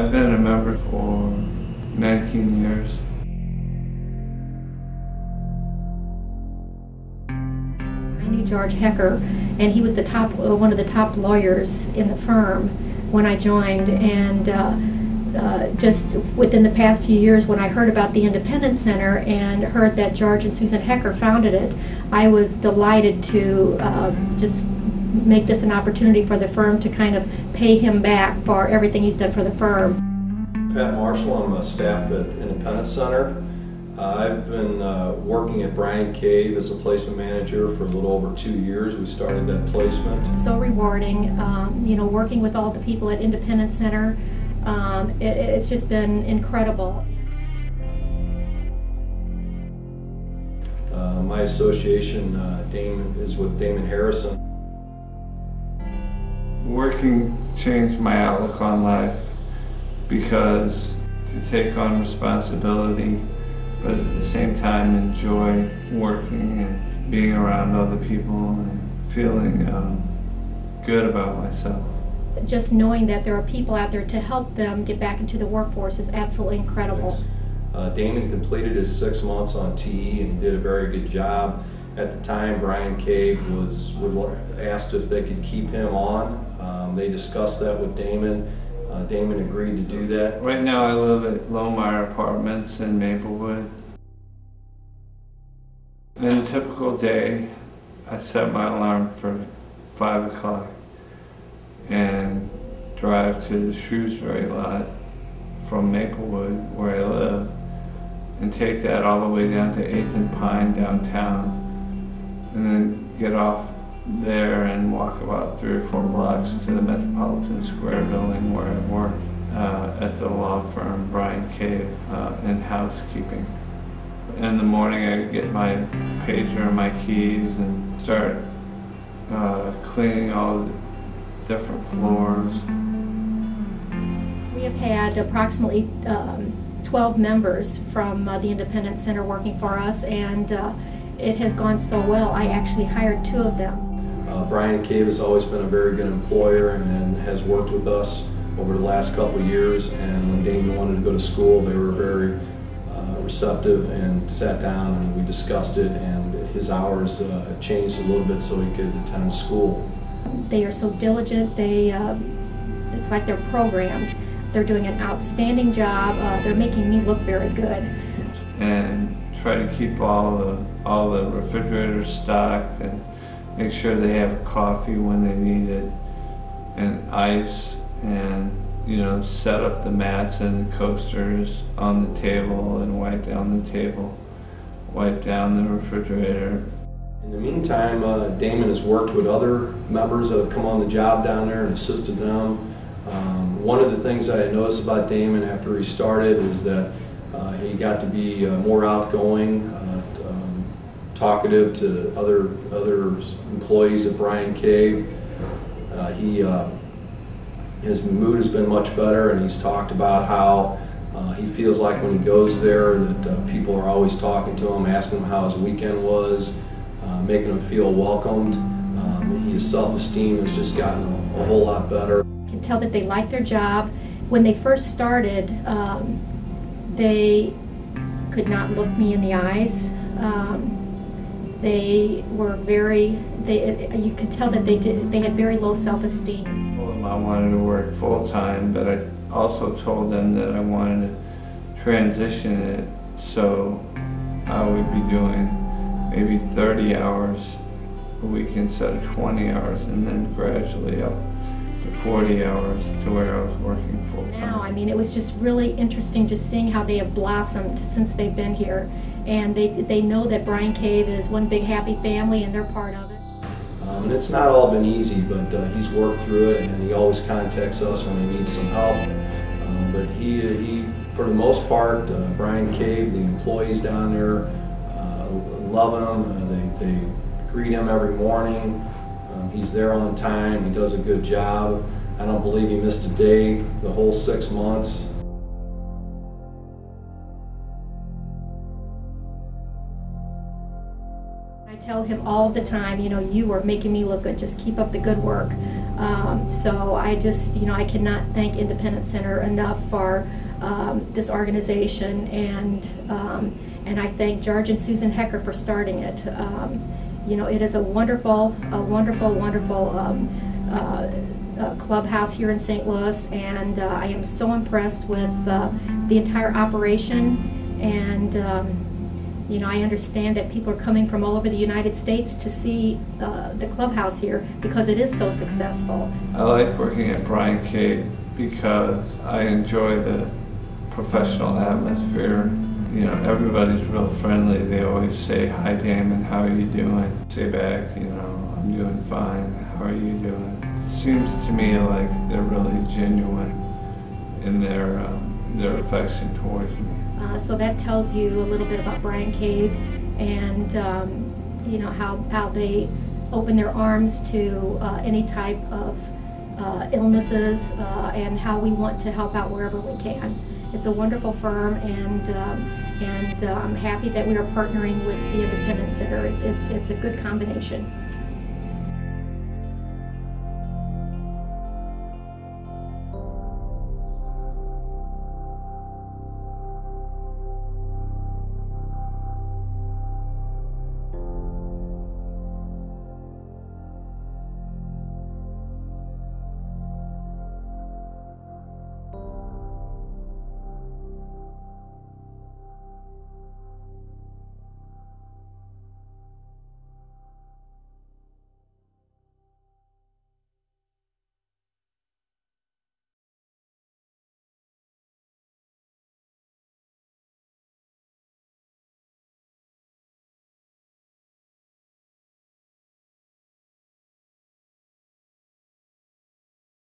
I've been a member for 19 years. I knew George Hecker, and he was the top, one of the top lawyers in the firm when I joined. And just within the past few years, when I heard about the Independence Center and heard that George and Susan Hecker founded it, I was delighted to just make this an opportunity for the firm to kind of pay him back for everything he's done for the firm. Marshal, I'm a staff at Independence Center. I've been working at Bryan Cave as a placement manager for a little over 2 years. We started that placement. It's so rewarding, you know, working with all the people at Independence Center. It's just been incredible. My association Damon is with Damon Harrison. Working changed my outlook on life because to take on responsibility, but at the same time enjoy working and being around other people and feeling good about myself. Just knowing that there are people out there to help them get back into the workforce is absolutely incredible. Damon completed his 6 months on TE and he did a very good job. At the time, Bryan Cave was asked if they could keep him on. They discussed that with Damon. Damon agreed to do that. Right now I live at Lomar Apartments in Maplewood. In a typical day, I set my alarm for 5 o'clock and drive to the Shrewsbury lot from Maplewood, where I live, and take that all the way down to 8th and Pine downtown, and then get off there and walk about 3 or 4 blocks to the Metropolitan Square building where I work at the law firm Bryan Cave in housekeeping. In the morning I get my pager and my keys and start cleaning all the different floors. We have had approximately 12 members from the Independence Center working for us, and it has gone so well I actually hired 2 of them. Bryan Cave has always been a very good employer and has worked with us over the last couple of years, and when Damon wanted to go to school they were very receptive and sat down and we discussed it, and his hours changed a little bit so he could attend school. They are so diligent, it's like they're programmed. They're doing an outstanding job. They're making me look very good. And try to keep all the refrigerators stocked and make sure they have coffee when they need it and ice, and set up the mats and the coasters on the table and wipe down the table, wipe down the refrigerator. In the meantime, Damon has worked with other members that have come on the job down there and assisted them. One of the things that I noticed about Damon after he started is that he got to be more outgoing, talkative to other employees at Bryan Cave. His mood has been much better, and he's talked about how he feels like when he goes there that people are always talking to him, asking him how his weekend was, making him feel welcomed. His self-esteem has just gotten a whole lot better. You can tell that they like their job. When they first started, they could not look me in the eyes. They were you could tell that they had very low self-esteem. I wanted to work full-time, but I also told them that I wanted to transition it, so I would be doing maybe 30 hours a week instead of 20 hours, and then gradually up to 40 hours to where I was working full-time. Now, I mean, it was just really interesting just seeing how they have blossomed since they've been here, and they know that Bryan Cave is one big happy family and they're part of it. And it's not all been easy, but he's worked through it, and he always contacts us when he needs some help. But he, for the most part, Bryan Cave, the employees down there love him. They greet him every morning. He's there on time. He does a good job. I don't believe he missed a day the whole 6 months. I tell him all the time, you know, you are making me look good. Just keep up the good work. So I just, you know, I cannot thank Independence Center enough for this organization, and I thank George and Susan Hecker for starting it. You know, it is a wonderful clubhouse here in St. Louis, and I am so impressed with the entire operation, and you know, I understand that people are coming from all over the United States to see the clubhouse here because it is so successful. I like working at Brian Cave because I enjoy the professional atmosphere. You know, everybody's real friendly. They always say, "Hi, Damon, how are you doing?" Say back, you know, "I'm doing fine. How are you doing?" It seems to me like they're really genuine in their affection towards me. So that tells you a little bit about Brian Cave, and you know, how they open their arms to any type of illnesses, and how we want to help out wherever we can. It's a wonderful firm, and I'm happy that we are partnering with the Independence Center. It's a good combination.